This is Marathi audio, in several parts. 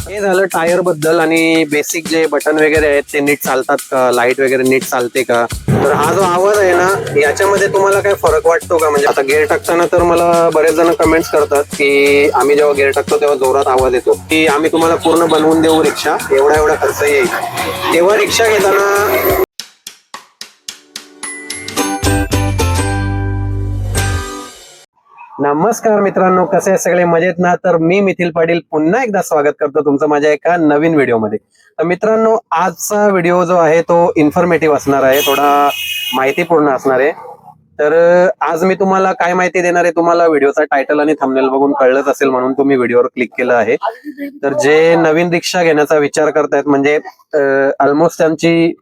हे झालं टायर बद्दल आणि बेसिक जे बटन वगैरे आहेत ते नीट चालतात का, लाईट वगैरे नीट चालते का. तर हा जो आवाज आहे ना, याच्यामध्ये तुम्हाला काय फरक वाटतो का? म्हणजे आता गेअर टाकताना तर मला बरेच जण कमेंट्स करतात की आम्ही जेव्हा गेअर टाकतो तेव्हा जोरात आवाज येतो, की आम्ही तुम्हाला पूर्ण बनवून देऊ रिक्षा, एवढा एवढा खर्च येईल. तेव्हा रिक्षा घेताना नमस्कार मित्रांनो, कसे आहे सगळे, मजेत ना? तर मी मिथिल पाटील पुन्हा एकदा स्वागत करतो तुमचं माझ्या एका नवीन व्हिडिओमध्ये. तर मित्रांनो, आजचा व्हिडिओ जो आहे तो इन्फॉर्मेटिव्ह असणार आहे, थोडा माहितीपूर्ण असणार आहे. तर आज मी तुम्हाला काय माहिती देणार आहे, तुम्हाला व्हिडिओचा टायटल आणि थंबनेल बघून कळलंच असेल म्हणून तुम्ही व्हिडिओवर क्लिक केलं आहे. तर जे नवीन रिक्षा घेण्याचा विचार करतायत, म्हणजे ऑलमोस्ट त्यांची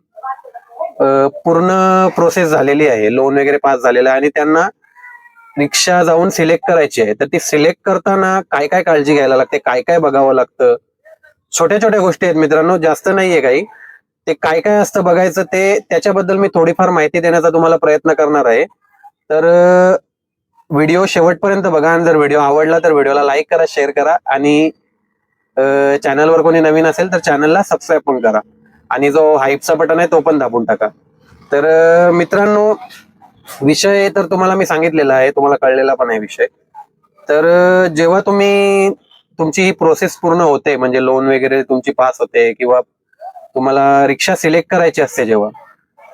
पूर्ण प्रोसेस झालेली आहे, लोन वगैरे पास झालेलं आहे आणि त्यांना रिक्षा जाऊन सिलेक्ट करायची आहे, तर ती सिलेक्ट करताना काय काय काळजी घ्यायला लागते, काय काय बघावं लागतं, छोट्या छोट्या गोष्टी आहेत मित्रांनो, जास्त नाहीये काही. ते काय काय असतं बघायचं, ते त्याच्याबद्दल मी थोडीफार माहिती देण्याचा तुम्हाला प्रयत्न करणार आहे. तर व्हिडिओ शेवटपर्यंत बघा आणि जर व्हिडिओ आवडला तर व्हिडिओला लाईक करा, शेअर करा आणि चॅनलवर कोणी नवीन असेल तर चॅनलला सबस्क्राईब पण करा आणि जो हाईपचा बटन आहे तो पण दाबून टाका. तर मित्रांनो, विषय तर तुम्हाला मी सांगितलेला आहे, तुम्हाला कळलेला पण आहे विषय. तर जेव्हा तुम्ही तुमची ही प्रोसेस पूर्ण होते, म्हणजे लोन वगैरे तुमची पास होते किंवा तुम्हाला रिक्षा सिलेक्ट करायची असते जेव्हा,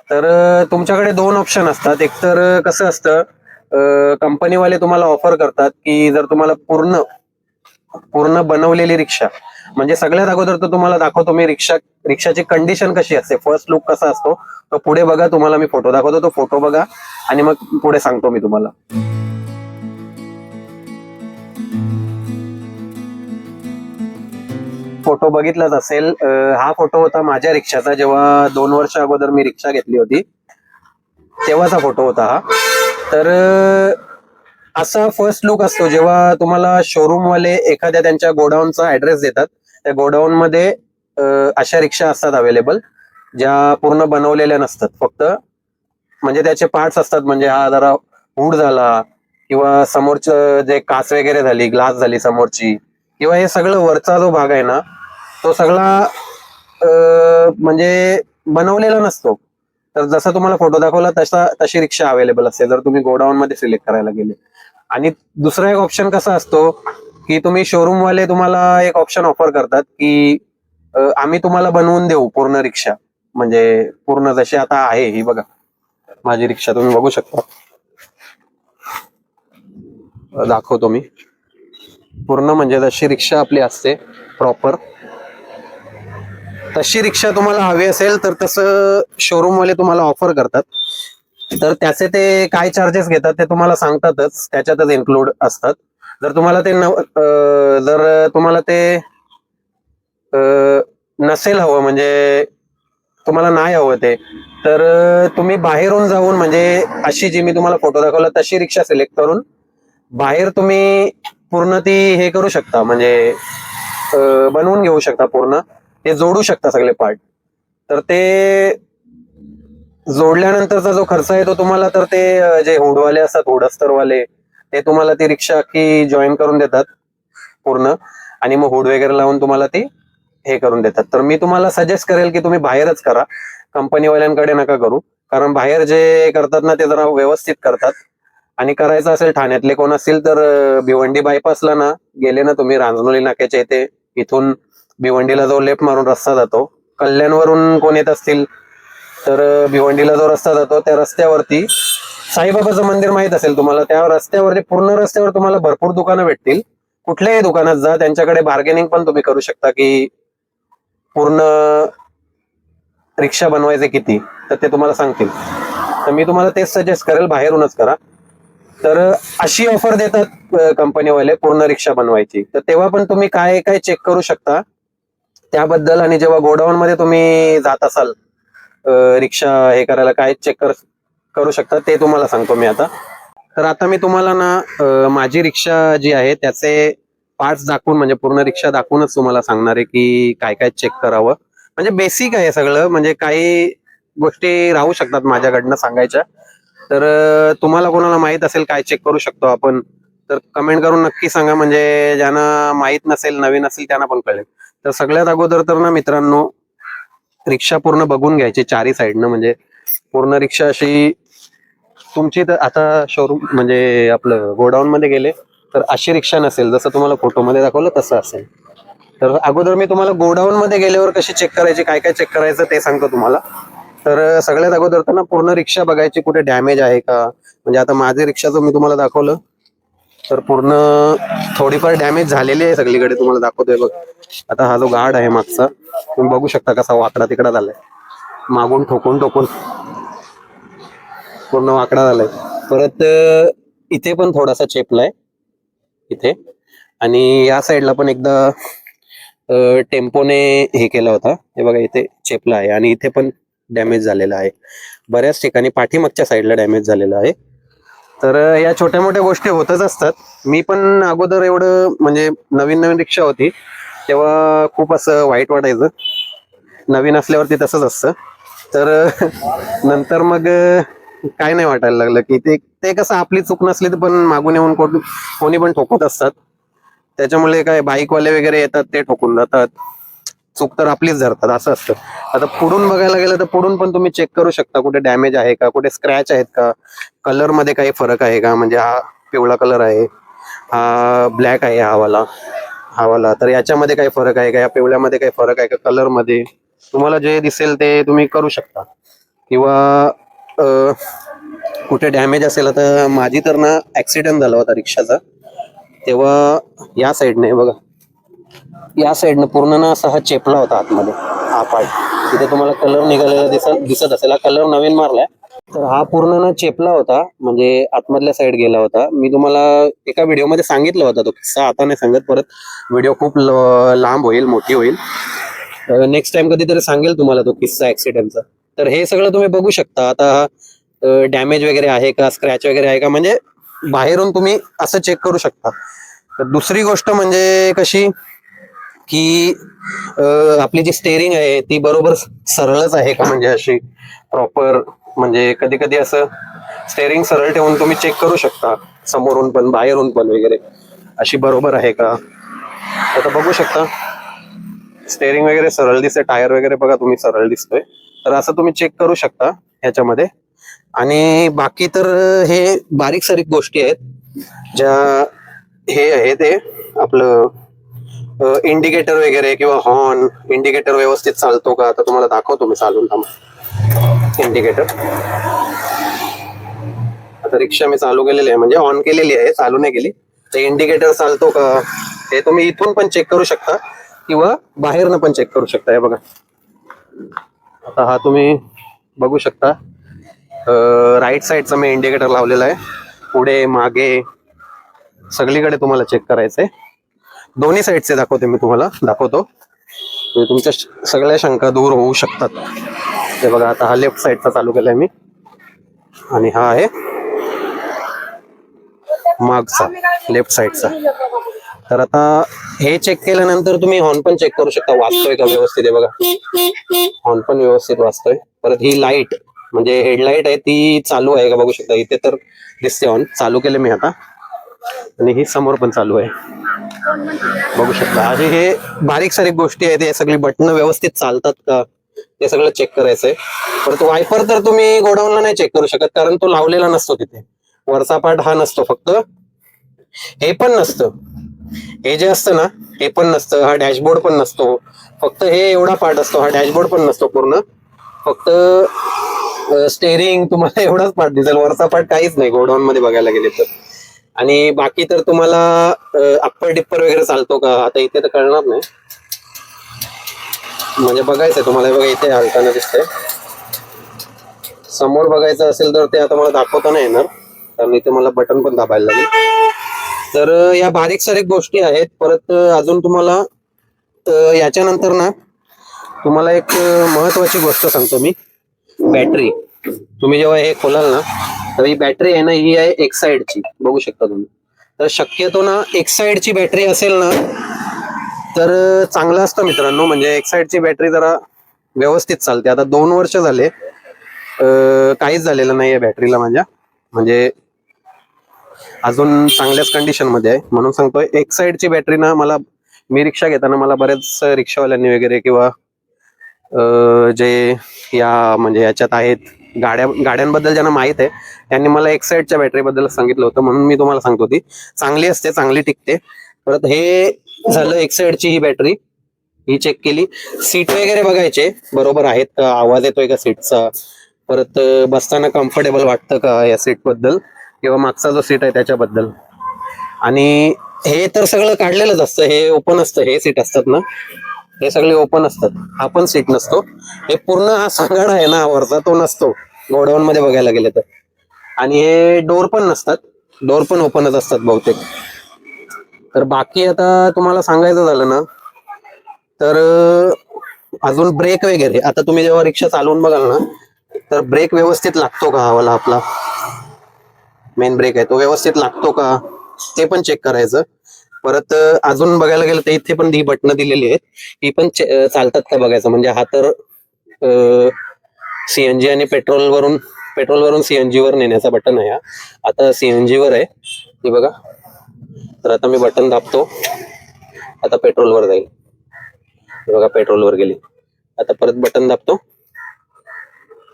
तर तुमच्याकडे दोन ऑप्शन असतात. एक तर कसं असतं, कंपनीवाले तुम्हाला ऑफर करतात की जर तुम्हाला पूर्ण पूर्ण बनवलेली रिक्षा, म्हणजे सगळ्यात अगोदर तर तुम्हाला दाखवतो मी रिक्षाची कंडिशन कशी असते, फर्स्ट लुक कसा असतो तो पुढे बघा, तुम्हाला मी फोटो दाखवतो, तो फोटो बघा आणि मग पुढे सांगतो मी तुम्हाला. फोटो बघितलाच असेल, हा फोटो होता माझ्या रिक्षाचा, जेव्हा 2 वर्ष अगोदर मी रिक्षा घेतली होती तेव्हाचा फोटो होता हा. तर असा फर्स्ट लुक असतो जेव्हा तुम्हाला शोरूम वाले एखाद्या त्यांच्या गोडाऊनचा ऍड्रेस देतात. त्या गोडाऊन मध्ये अशा रिक्षा असतात अवेलेबल, ज्या पूर्ण बनवलेल्या नसतात, फक्त म्हणजे त्याचे पार्ट्स असतात, म्हणजे हा जरा हुड झाला किंवा समोरचं जे काच वगैरे झाली, ग्लास झाली समोरची, किंवा हे सगळं वरचा जो भाग आहे ना तो सगळा म्हणजे बनवलेला नसतो. तर जसा तुम्हाला फोटो दाखवला तशी रिक्षा अवेलेबल असते जर तुम्ही गोडाऊन मध्ये सिलेक्ट करायला गेले. आणि दुसरा एक ऑप्शन कसा असतो की तुम्ही शोरूम वाले तुम्हाला एक ऑप्शन ऑफर करतात की आम्ही तुम्हाला बनवून देऊ पूर्ण रिक्षा, म्हणजे पूर्ण जशी आता आहे ही बघा माझी रिक्षा, तुम्ही बघू शकता, दाखवतो मी पूर्ण, म्हणजे जशी रिक्षा आपली असते प्रॉपर तशी रिक्षा तुम्हाला हवी असेल तर तसं शोरूम वाले तुम्हाला ऑफर करतात. तर त्याचे ते काय चार्जेस घेतात ते तुम्हाला सांगतातच, त्याच्यातच इन्क्लूड असतात. जर तुम्हाला ते जर तुम्हाला ते नसेल हवं, म्हणजे तुम्हाला नाही हवं ते, तर तुम्ही बाहेरून जाऊन, म्हणजे अशी जी मी तुम्हाला फोटो दाखवला तशी रिक्षा सिलेक्ट करून बाहेर तुम्ही पूर्ण ती हे करू शकता, म्हणजे बनवून घेऊ शकता, पूर्ण ते जोडू शकता सगळे पार्ट. तर ते जोडल्यानंतरचा जो खर्च आहे तो तुम्हाला, तर ते जे हुडवाले असतात, हुडस्तरवाले, ते तुम्हाला ती रिक्षा की जॉईन करून देतात पूर्ण, आणि मग हुड वगैरे लावून तुम्हाला ती हे करून देतात. तर मी तुम्हाला सजेस्ट करेल की तुम्ही बाहेरच करा, कंपनीवाल्यांकडे नका करू, कारण बाहेर जे करतात ना ते जरा व्यवस्थित करतात. आणि करायचं असेल, ठाण्यातले कोण असतील तर भिवंडी बायपासला ना गेले ना तुम्ही, रांजणोली नाक्याच्या इथे, इथून भिवंडीला जो लेफ्ट मारून रस्ता जातो, कल्याणवरून कोण येत असतील तर भिवंडीला जो रस्ता जातो त्या रस्त्यावरती साईबाबाचं मंदिर माहित असेल तुम्हाला, त्या रस्त्यावरती पूर्ण रस्त्यावर तुम्हाला भरपूर दुकानं भेटतील. कुठल्याही दुकानात जा, त्यांच्याकडे बार्गेनिंग पण तुम्ही करू शकता की पूर्ण रिक्षा बनवायचे किती, तर ते तुम्हाला सांगतील. तर मी तुम्हाला तेच सजेस्ट करेल, बाहेरूनच करा. तर अशी ऑफर देतात कंपनीवाले पूर्ण रिक्षा बनवायची, तर तेव्हा पण तुम्ही काय काय चेक करू शकता त्याबद्दल. आणि जेव्हा गोडाऊन मध्ये तुम्ही जात असाल रिक्षा हे करायला, काय चेक करू शकता ते तुम्हाला सांगतो मी आता. तर आता मी तुम्हाला ना माझी रिक्षा जी आहे त्याचे पार्ट्स दाखवून, म्हणजे पूर्ण रिक्षा दाखवूनच तुम्हाला सांगणार आहे की काय काय चेक करावं. म्हणजे बेसिक आहे सगळं, म्हणजे काही गोष्टी राहू शकतात माझ्याकडनं सांगायच्या. तर तुम्हाला कोणाला माहित असेल काय चेक करू शकतो आपण, तर कमेंट करून नक्की सांगा, म्हणजे ज्यांना माहित नसेल, नवीन असेल त्यांना पण कळेल. तर सगळ्यात अगोदर तर ना मित्रांनो, रिक्षा पूर्ण बघून घ्यायची चारी साईडनं, म्हणजे पूर्ण रिक्षा अशी तुमची. तर आता शोरूम म्हणजे आपलं गोडाऊन मध्ये गेले तर अशी रिक्षा नसेल, जसं तुम्हाला फोटोमध्ये दाखवलं तसं असेल. तर अगोदर मी तुम्हाला गोडाऊन मध्ये गेल्यावर कशी चेक करायची, काय काय चेक करायचं ते सांगतो तुम्हाला. तर सगळ्यात अगोदर तर ना पूर्ण रिक्षा बघायची कुठे डॅमेज आहे का. म्हणजे आता माझी रिक्षा जो मी तुम्हाला दाखवलं तर पूर्ण थोडीफार डॅमेज झालेली आहे सगळीकडे, तुम्हाला दाखवतोय बघ. आता हा जो गार्ड आहे मागचा, तुम्ही बघू शकता कसा वाकडा तिकडा झालाय, मागून ठोकून ठोकून पूर्ण वाकडा झालाय. परत इथे पण थोडासा चेपलाय इथे, आणि या साईडला पण एकदा टेम्पोने हे केला होता, हे बघा इथे चेपला आहे, आणि इथे पण डॅमेज झालेला आहे. बऱ्याच ठिकाणी पाठीमागच्या साईडला डॅमेज झालेला आहे. तर या छोट्या मोठ्या गोष्टी होतच असतात. मी पण अगोदर एवढं म्हणजे नवीन नवीन रिक्षा होती तेव्हा खूप असं वाईट वाटायचं, नवीन असल्यावरती तसंच असतं. तर नंतर मग काय नाही वाटायला लागलं, की ते ते कसं आपली चूक नसली तर पण मागून येऊन कोणी पण ठोकत असतात. त्याच्यामुळे काय बाईकवाले वगैरे येतात ते ठोकून जातात, चूक तर आपलीच धरतात, असं असतं. आता पुढून बघायला गेलं तर पुढून पण तुम्ही चेक करू शकता कुठे डॅमेज आहे का, कुठे स्क्रॅच आहेत का, कलर मध्ये काही फरक आहे का. म्हणजे हा पिवळा कलर आहे, हा ब्लॅक आहे, हा वाला तर याच्यामध्ये काही फरक आहे का, या पिवळ्यामध्ये काही फरक आहे का, कलर मध्ये. तुम्हाला जे दिसेल ते तुम्ही करू शकता. किंवा कुठे डॅमेज असेल, आता माझी तर ना ऍक्सिडेंट झाला होता रिक्षाचा, तेव्हा या साईडने बघा, या साईडनं पूर्ण ना असा हा चेपला होता आतमध्ये, हा पार्ट. तिथे तुम्हाला कलर निघालेला दिसत असेल, हा कलर नवीन मारलाय. तर हा पूर्ण ना चेपला होता, म्हणजे आतमधल्या साईड गेला होता. मी तुम्हाला एका व्हिडिओमध्ये सांगितलं होता तो किस्सा, आता नाही सांगत, परत व्हिडिओ खूप लांब होईल, मोठी होईल. नेक्स्ट टाइम कधीतरी सांगेल तुम्हाला तो किस्सा ऍक्सिडेंटचा. तर हे सगळं तुम्ही बघू शकता. आता डॅमेज वगैरे आहे का, स्क्रॅच वगैरे आहे का, म्हणजे बाहेरून तुम्ही असं चेक करू शकता. तर दुसरी गोष्ट म्हणजे कशी, की आपली जी स्टेअरिंग आहे ती बरोबर सरळच आहे का, म्हणजे अशी प्रॉपर. म्हणजे कधी कधी असं स्टेअरिंग सरळ ठेवून तुम्ही चेक करू शकता, समोरून पण बाहेरून पण वगैरे, अशी बरोबर आहे का. आता बघू शकता स्टेअरिंग वगैरे सरळ दिसते, टायर वगैरे बघा तुम्ही सरळ दिसतोय. तर असं तुम्ही चेक करू शकता ह्याच्यामध्ये. आणि बाकी तर हे बारीक सारीक गोष्टी आहेत ज्या हे आहे ते आपलं इंडिकेटर वगैरे किंवा हॉर्न. इंडिकेटर व्यवस्थित चालतो का, आता तुम्हाला दाखवतो मी चालून थांबा इंडिकेटर. आता रिक्षा मी चालू केलेली आहे, म्हणजे ऑन केलेली आहे, चालू नाही केली. तर इंडिकेटर चालतो का हे तुम्ही इथून पण चेक करू शकता किंवा बाहेरनं पण चेक करू शकता. हे बघा, आता हा तुम्ही बघू शकता, राईट साईडचा मी इंडिकेटर लावलेला आहे, पुढे मागे सगळीकडे तुम्हाला चेक करायचंय. दोन्ही साईडचे दाखवते मी तुम्हाला, दाखवतो, तुमच्या सगळ्या शंका दूर होऊ शकतात. हे बघा, आता हा लेफ्ट साईडचा चालू केलाय मी, आणि हा आहे मागचा लेफ्ट साईडचा. तर आता हे चेक केल्यानंतर तुम्ही हॉर्न पण चेक करू शकता, वाजतोय का व्यवस्थित. आहे बघा, हॉर्न पण व्यवस्थित वाजतोय. परत ही लाईट म्हणजे हेडलाईट आहे ती चालू आहे का बघू शकता, इथे तर दिसते ऑन, चालू केले मी आता. आणि ही समोर पण चालू आहे, बघू शकता. आणि हे बारीक सारीक गोष्टी आहेत, हे सगळी बटन व्यवस्थित चालतात का ते सगळं चेक करायचंय. परत वायपर तर तुम्ही गोडाऊनला नाही चेक करू शकत, कारण तो लावलेला नसतो तिथे. वरचा पार्ट हा नसतो, फक्त हे पण नसतं, हे जे असतं ना हे पण नसतं, हा डॅशबोर्ड पण नसतो, फक्त हे एवढा पार्ट असतो. हा डॅशबोर्ड पण नसतो पूर्ण, फक्त स्टेअरिंग तुम्हाला एवढाच पार्ट दिसेल, वरचा पार्ट काहीच नाही गोडाऊन मध्ये बघायला गेले तर. आणि बाकी तर तुम्हाला अप्पर डिप्पर वगैरे चालतो का, आता इथे तर कळणार नाही, म्हणजे बघायचंय तुम्हाला. बघा इथे हलताना दिसतंय, समोर बघायचं असेल तर ते आता मला दाखवता नाही येणार, कारण इथे मला बटन पण दाबायला लागेल. तर या बारीक सारीक गोष्टी आहेत. परत अजून तुम्हाला याच्यानंतर ना तुम्हाला एक महत्वाची गोष्ट सांगतो मी, बॅटरी. तुम्ही जेव्हा हे खोलाल ना तर ही बॅटरी आहे ना, ही आहे एक साइडची, बघू शकता तुम्ही. तर शक्यतो ना एक साइडची बॅटरी असेल ना तर चांगलं असतं मित्रांनो, म्हणजे एक साइडची बॅटरी जरा व्यवस्थित चालते. आता 2 वर्ष झाले काहीच झालेलं नाहीये बॅटरीला माझ्या, म्हणजे अजून चांगल्याच कंडिशन मध्ये आहे म्हणून सांगतोय. एक साईडची बॅटरी ना मला, मी रिक्षा घेताना मला बऱ्याच रिक्षावाल्यांनी वगैरे किंवा जे या म्हणजे याच्यात आहेत गाड्यांबद्दल ज्यांना माहित आहे त्यांनी मला एक साईडच्या बॅटरी बद्दल सांगितलं होतं, म्हणून मी तुम्हाला सांगतो ती चांगली असते, चांगली टिकते. परत हे झालं एक साईडची ही बॅटरी, ही चेक केली. सीट वगैरे बघायचे बरोबर आहेत का, आवाज येतोय का सीटचा, परत बसताना कम्फर्टेबल वाटतं का या सीट बद्दल, किंवा मागचा जो सीट आहे त्याच्याबद्दल. आणि हे तर सगळं काढलेलंच असतं, हे ओपन असतं, हे सीट असतात ना हे सगळे ओपन असतात, हा पण सीट नसतो. हे पूर्ण हा सांगाडा आहे ना वरचा तो नसतो गोडाऊन मध्ये बघायला गेले तर. आणि हे डोर पण नसतात, डोर पण ओपनच असतात बहुतेक. तर बाकी आता तुम्हाला सांगायचं झालं ना तर अजून ब्रेक वगैरे, आता तुम्ही जेव्हा रिक्षा चालवून बघाल ना तर ब्रेक व्यवस्थित लागतो का, हा वाला आपला मेन ब्रेक आहे तो व्यवस्थित लागतो का ते पण चेक करायचं. परत अजून बघायला गेलं तर इथे पण ही बटणं दिलेली आहेत, ही पण चालतात का बघायचं. म्हणजे हा तर सीएनजी आणि पेट्रोलवरून सीएनजी वर नेण्याचा बटन आहे. आता सीएनजी वर आहे हे बघा. तर आता मी बटन दाबतो, आता पेट्रोलवर जाईल हे बघा, पेट्रोलवर गेली. आता परत बटन दाबतो,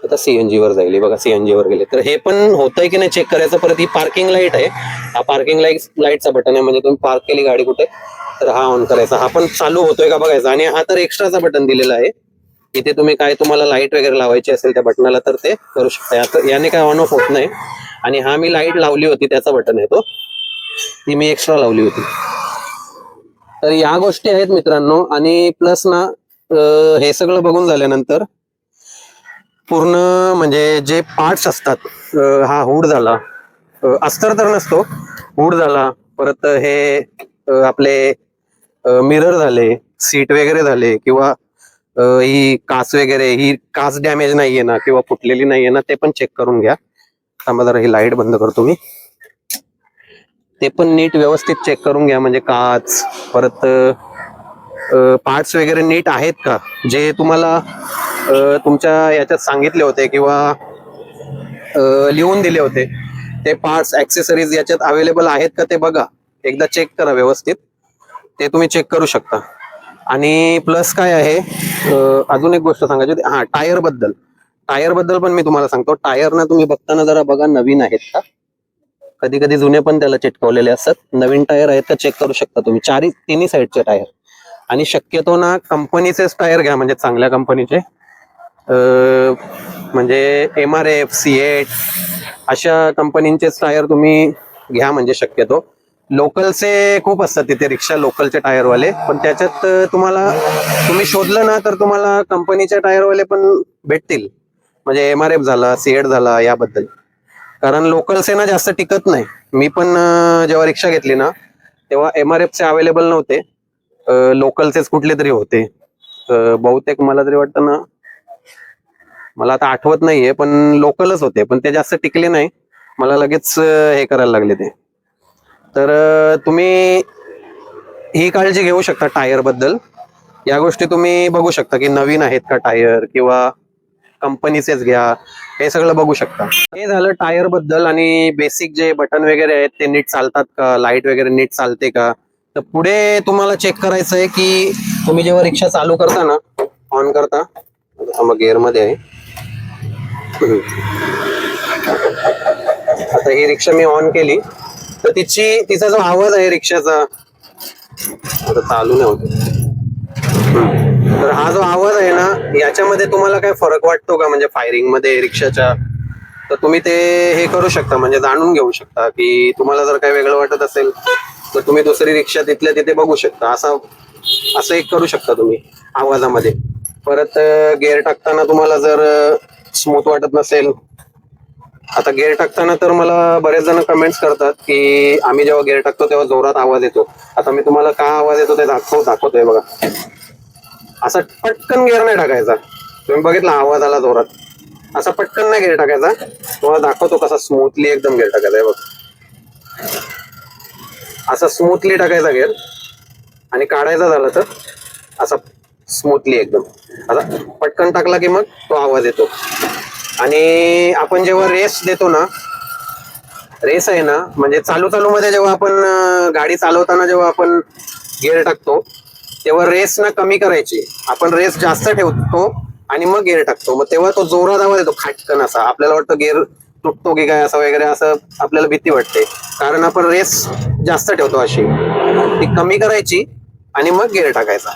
आता सीएनजी वर जाईल बघा, सीएनजी वर गेले. तर हे पण होतंय की नाही चेक करायचं. परत ही पार्किंग लाईट आहे, हा पार्किंग लाईटचा बटन आहे, म्हणजे तुम्ही पार्क केली गाडी कुठे तर हा ऑन करायचा, हा पण चालू होतोय का बघायचा. आणि हा तर एक्स्ट्राचा बटन दिलेला आहे, इथे तुम्ही काय तुम्हाला लाईट वगैरे लावायची असेल त्या बटनाला तर ते करू शकता, याने काय ऑन ऑफ होत नाही. आणि हा मी लाईट लावली होती त्याचा बटन आहे तो, ती मी एक्स्ट्रा लावली होती. तर या गोष्टी आहेत मित्रांनो. आणि प्लस ना हे सगळं बघून झाल्यानंतर पूर्ण म्हणजे जे पार्ट्स असतात, हा हुड झाला, अस्तर तर नसतो, हुड झाला, परत हे आपले मिरर झाले, सीट वगैरे झाले, किंवा ही काच वगैरे, ही काच डॅमेज नाहीये ना किंवा फुटलेली नाहीये ना ते पण चेक करून घ्या. थांबा जरा ही लाईट बंद करतो मी, ते पण नीट व्यवस्थित चेक करून घ्या. म्हणजे काच, परत पार्ट्स वगैरे नीट आहेत का, जे तुम्हाला तुमच्या याच्यात सांगितले होते किंवा लिहून दिले होते ते पार्ट्स ऍक्सेसरीज याच्यात अवेलेबल आहेत का ते बघा, एकदा चेक करा व्यवस्थित, ते तुम्ही चेक करू शकता. आणि प्लस काय आहे, अजून एक गोष्ट सांगायची होती, हा टायर बद्दल पण मी तुम्हाला सांगतो. टायर ना तुम्ही बघताना जरा बघा नवीन आहेत का, कधी कधी जुने पण त्याला चिटकवलेले असतात, नवीन टायर आहेत का चेक करू शकता तुम्ही, तिन्ही साईडचे टायर. आणि शक्यतो ना कंपनीचेच टायर घ्या, म्हणजे चांगल्या कंपनीचे, म्हणजे MRF, सिएट अशा कंपनींचेच टायर तुम्ही घ्या. म्हणजे शक्यतो लोकलचे खूप असतात तिथे रिक्षा, लोकलचे टायरवाले, पण त्याच्यात तुम्ही शोधलं ना तर तुम्हाला कंपनीचे टायरवाले पण भेटतील, म्हणजे MRF झाला, सिएट झाला याबद्दल. कारण लोकलचे ना जास्त टिकत नाही. मी पण जेव्हा रिक्षा घेतली ना तेव्हा MRFचे अवेलेबल नव्हते, लोकलचेच कुठले तरी होते. बहुतेक मला तरी वाटतं ना, मला आता आठवत नाहीये, पण लोकलच होते, पण ते जास्त टिकले नाही, मला लगेच हे करायला लागले ते. तर तुम्ही ही काळजी घेऊ शकता टायर बद्दल. या गोष्टी तुम्ही बघू शकता की नवीन आहेत का टायर, किंवा कंपनीचेच घ्या, हे सगळं बघू शकता. हे झालं टायर बद्दल. आणि बेसिक जे बटन वगैरे आहेत ते नीट चालतात का, लाईट वगैरे नीट चालते का. तर पुढे तुम्हाला चेक करायचं आहे की तुम्ही जेव्हा रिक्षा चालू करता ना, ऑन करता, मग गिअर मध्ये आहे, आता ही रिक्षा मी ऑन केली तर तिचा जो आवाज आहे रिक्षाचा, आता चालू नाही होते, तर हा जो आवाज आहे ना याच्यामध्ये तुम्हाला काय फरक वाटतो का, म्हणजे फायरिंग मध्ये रिक्षाच्या, तर तुम्ही ते हे करू शकता, म्हणजे जाणून घेऊ शकता की तुम्हाला जर काही वेगळं वाटत असेल तर तुम्ही दुसरी रिक्षा तिथल्या तिथे बघू शकता. असं एक करू शकता तुम्ही आवाजामध्ये. परत गिअर टाकताना तुम्हाला जर स्मूथ वाटत नसेल, आता गिअर टाकताना तर मला बरेच जण कमेंट्स करतात की आम्ही जेव्हा गिअर टाकतो तेव्हा जोरात आवाज येतो. आता मी तुम्हाला का आवाज येतो ते दाखवतोय बघा. असा पटकन गिअर नाही टाकायचा, तुम्ही बघितला आवाज आला जोरात, असा पटकन नाही गिअर टाकायचा. तुम्हाला दाखवतो कसा स्मूथली एकदम गिअर टाकायचा आहे बघ, असा स्मूथली टाकायचा गिअर. आणि काढायचा झाला तर असा स्मूथली एकदम, असा पटकन टाकला की मग तो आवाज येतो. आणि आपण जेव्हा रेस देतो ना रेस आहे ना, म्हणजे चालू चालू मध्ये जेव्हा आपण गाडी चालवताना जेव्हा आपण गिअर टाकतो तेव्हा रेस ना कमी करायची. आपण रेस जास्त ठेवतो आणि मग गिअर टाकतो, मग तेव्हा तो जोरात आवाज येतो खाटकन असा. आपल्याला वाटतं गिअर तुटतो की काय असं वगैरे, असं आपल्याला भीती वाटते, कारण आपण रेस जास्त ठेवतो. अशी ती कमी करायची आणि मग गिअर टाकायचा.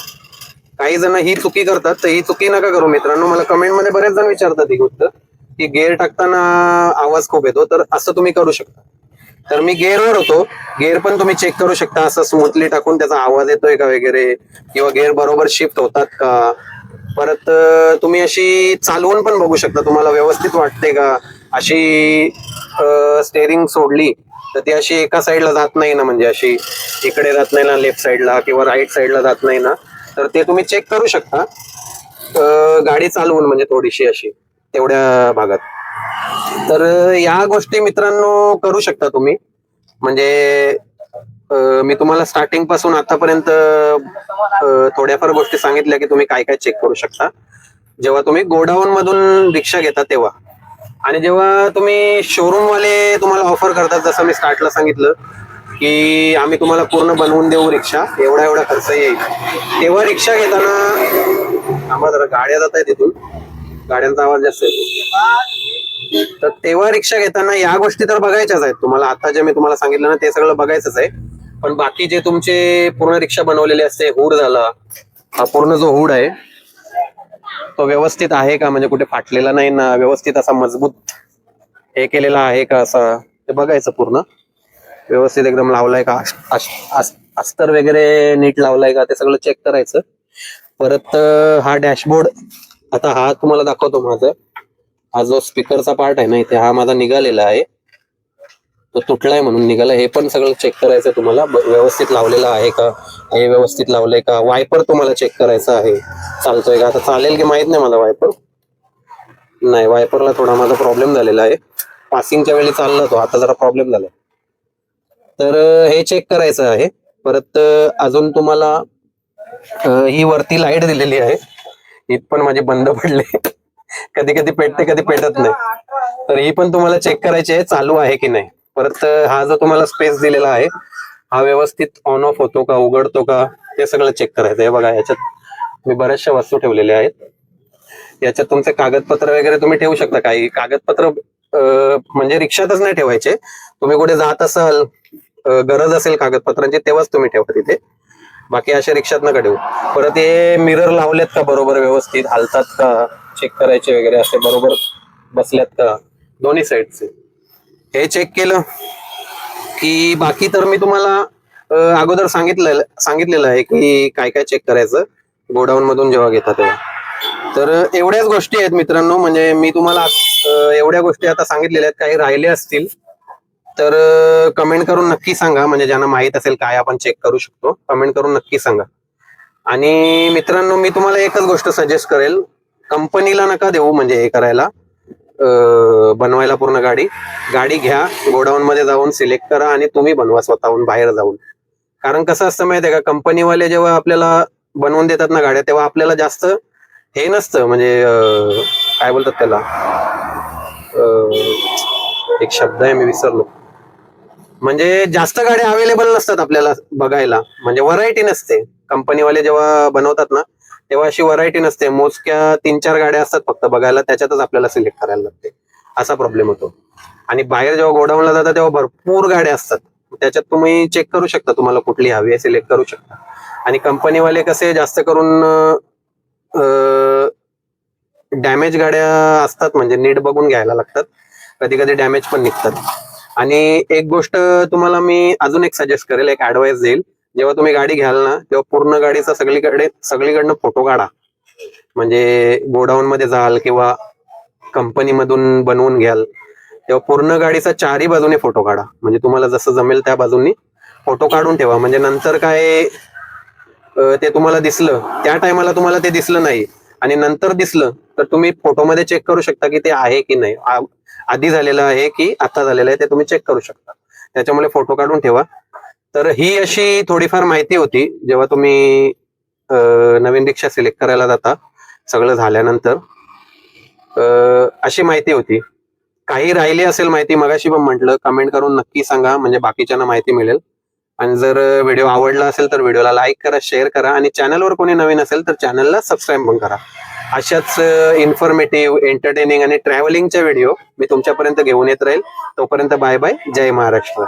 काही जण ही चुकी करतात, तर ही चुकी नका करू मित्रांनो. मला कमेंट मध्ये बरेच जण विचारतात ही गोष्ट की गिअर टाकताना आवाज खूप येतो, तर असं तुम्ही करू शकता. तर मी गिअरवर होतो, गिअर पण तुम्ही चेक करू शकता असं स्मूथली टाकून त्याचा आवाज येतोय का वगैरे, किंवा गिअर बरोबर शिफ्ट होतात का. परत तुम्ही अशी चालवून पण बघू शकता, तुम्हाला व्यवस्थित वाटते का. अशी स्टेअरिंग सोडली तर ती अशी एका साईडला जात नाही ना, म्हणजे अशी इकडे जात नाही ना लेफ्ट साईडला, किंवा राईट साईडला जात नाही ना, तर ते तुम्ही चेक करू शकता गाडी चालवून, म्हणजे थोडीशी अशी तेवढ्या भागात. तर या गोष्टी मित्रांनो करू शकता तुम्ही. म्हणजे मी तुम्हाला स्टार्टिंग पासून आतापर्यंत थोड्याफार गोष्टी सांगितल्या की तुम्ही काय काय चेक करू शकता जेव्हा तुम्ही गोडाऊन मधून रिक्षा घेता तेव्हा. आणि जेव्हा तुम्ही शोरूम वाले तुम्हाला ऑफर करतात, जसं मी स्टार्टला सांगितलं की आम्ही तुम्हाला पूर्ण बनवून देऊ रिक्षा, एवढा एवढा खर्च येईल, तेव्हा रिक्षा घेताना आम्हाला जरा गाड्या जात आहेत तिथून, गाड्यांचा आवाज जास्त येतो. तर तेव्हा रिक्षा घेताना या गोष्टी तर बघायच्याच आहेत तुम्हाला. आता जे मी तुम्हाला सांगितलं ना ते सगळं बघायचंच आहे. पण बाकी जे तुमचे पूर्ण रिक्षा बनवलेले असते, हुड झाला, हा पूर्ण जो हुड आहे तो व्यवस्थित आहे का, म्हणजे कुठे फाटलेला नाही ना, व्यवस्थित असा मजबूत हे केलेला आहे का, असं ते बघायचं. पूर्ण व्यवस्थित एकदम लावलाय का, अस्तर वगैरे नीट लावलाय का, ते सगळं चेक करायचं. परत हा डॅशबोर्ड, आता हा तुम्हाला दाखवतो. माझं हा जो स्पीकरचा पार्ट आहे ना इथे, हा माझा निघालेला आहे, तो तुटलाय म्हणून निघाला. हे पण सगळं चेक करायचं तुम्हाला, व्यवस्थित लावलेला आहे का, हे व्यवस्थित लावलंय का. वायपर तुम्हाला चेक करायचा आहे, चालतोय का. आता चालेल की माहित नाही मला, वायपर नाही, वायपरला थोडा माझा प्रॉब्लेम झालेला आहे. पासिंगच्या वेळी चालला तो, आता जरा प्रॉब्लेम झाला. तर हे चेक करायचं आहे. परत अजून तुम्हाला ही वरती लाईट दिलेली आहे, ही पण माझी बंद पडली, कधी कधी पेटते कधी पेटत नाही, तर ही पण तुम्हाला चेक करायची आहे चालू आहे की नाही. परत हा जो तुम्हाला स्पेस दिलेला आहे हा व्यवस्थित ऑन ऑफ होतो का, उघडतो का, ते सगळं चेक करायचं आहे. बघा याच्यात मी बऱ्याचशा वस्तू ठेवलेल्या आहेत. याच्यात तुमचे कागदपत्र वगैरे तुम्ही ठेवू शकता. काही कागदपत्र म्हणजे रिक्षातच नाही ठेवायचे, तुम्ही कुठे जात असाल, गरज असेल कागदपत्रांची, तेव्हाच तुम्ही ठेवा तिथे. बाकी अशा रिक्षात नका ठेवू. परत हे मिरर लावलेत का बरोबर, व्यवस्थित हालतात का, चेक करायचे वगैरे, असे बरोबर बसल्यात का दोन्ही साईडचे, हे चेक केलं की बाकी तर मी तुम्हाला अगोदर सांगितलेलं आहे की काय काय चेक करायचं गोडाऊन मधून जेव्हा घेता तेव्हा. तर एवढ्याच गोष्टी आहेत मित्रांनो, म्हणजे मी तुम्हाला एवढ्या गोष्टी आता सांगितलेल्या आहेत. काही राहिले असतील तर कमेंट करून नक्की सांगा, म्हणजे ज्यांना माहित असेल काय आपण चेक करू शकतो, कमेंट करून नक्की सांगा. आणि मित्रांनो मी तुम्हाला एकच गोष्ट सजेस्ट करेल, कंपनीला नका देऊ म्हणजे हे करायला, बनवायला पूर्ण गाडी. गाडी घ्या, गोडाऊन मध्ये जाऊन सिलेक्ट करा आणि तुम्ही बनवा स्वतःहून बाहेर जाऊन. कारण कसं असतं माहितीये का, कंपनीवाले जेव्हा आपल्याला बनवून देतात ना गाड्या, तेव्हा आपल्याला जास्त हे नसतं, म्हणजे काय बोलतात त्याला, एक शब्द आहे मी विसरलो, म्हणजे जास्त गाड्या अवेलेबल नसतात आपल्याला बघायला, म्हणजे व्हरायटी नसते. कंपनीवाले जेव्हा बनवतात ना तेव्हा अशी व्हरायटी नसते, मोजक्या 3-4 गाड्या असतात फक्त बघायला, त्याच्यातच आपल्याला सिलेक्ट करायला लागते, असा प्रॉब्लेम होतो. आणि बाहेर जेव्हा गोडाऊनला जातात तेव्हा भरपूर गाड्या असतात, त्याच्यात तुम्ही चेक करू शकता, तुम्हाला कुठली हवी आहे सिलेक्ट करू शकता. आणि कंपनीवाले कसे जास्त करून डॅमेज गाड्या असतात, म्हणजे नीट बघून घ्यायला लागतात, कधी कधी डॅमेज पण निघतात. आणि एक गोष्ट तुम्हाला मी अजून एक सजेस्ट करेल, एक ऍडवाइस देईल, जेव्हा तुम्ही गाडी घ्याल ना तेव्हा पूर्ण गाडीचा सगळीकडनं फोटो काढा. म्हणजे गोडाऊन मध्ये जाल किंवा कंपनीमधून बनवून घ्याल तेव्हा पूर्ण गाडीचा चारही बाजूने फोटो काढा, म्हणजे तुम्हाला जसं जमेल त्या बाजूनी फोटो काढून ठेवा. म्हणजे नंतर काय ते तुम्हाला दिसलं, त्या टायमाला तुम्हाला ते दिसलं नाही आणि नंतर दिसलं तर तुम्ही फोटोमध्ये चेक करू शकता की ते आहे की नाही, आधी झालेलं आहे की आता झालेलं आहे, ते तुम्ही चेक करू शकता. त्याच्यामुळे फोटो काढून ठेवा. तर ही अशी थोडीफार माहिती होती जेव्हा तुम्ही नवीन रिक्षा सिलेक्ट करायला जाता, सगळं झाल्यानंतर अशी माहिती होती. काही राहिली असेल माहिती, मगाशी पण म्हटलं, कमेंट करून नक्की सांगा, म्हणजे बाकीच्यांना माहिती मिळेल. आणि जर व्हिडिओ आवडला असेल तर व्हिडिओला लाईक करा, शेअर करा, आणि चॅनलवर कोणी नवीन असेल तर चॅनलला सबस्क्राईब पण करा. अशाच इन्फॉर्मेटिव्ह, एंटरटेनिंग आणि ट्रॅव्हलिंगच्या व्हिडिओ मी तुमच्यापर्यंत घेऊन येत राहील. तोपर्यंत बाय बाय, जय महाराष्ट्र.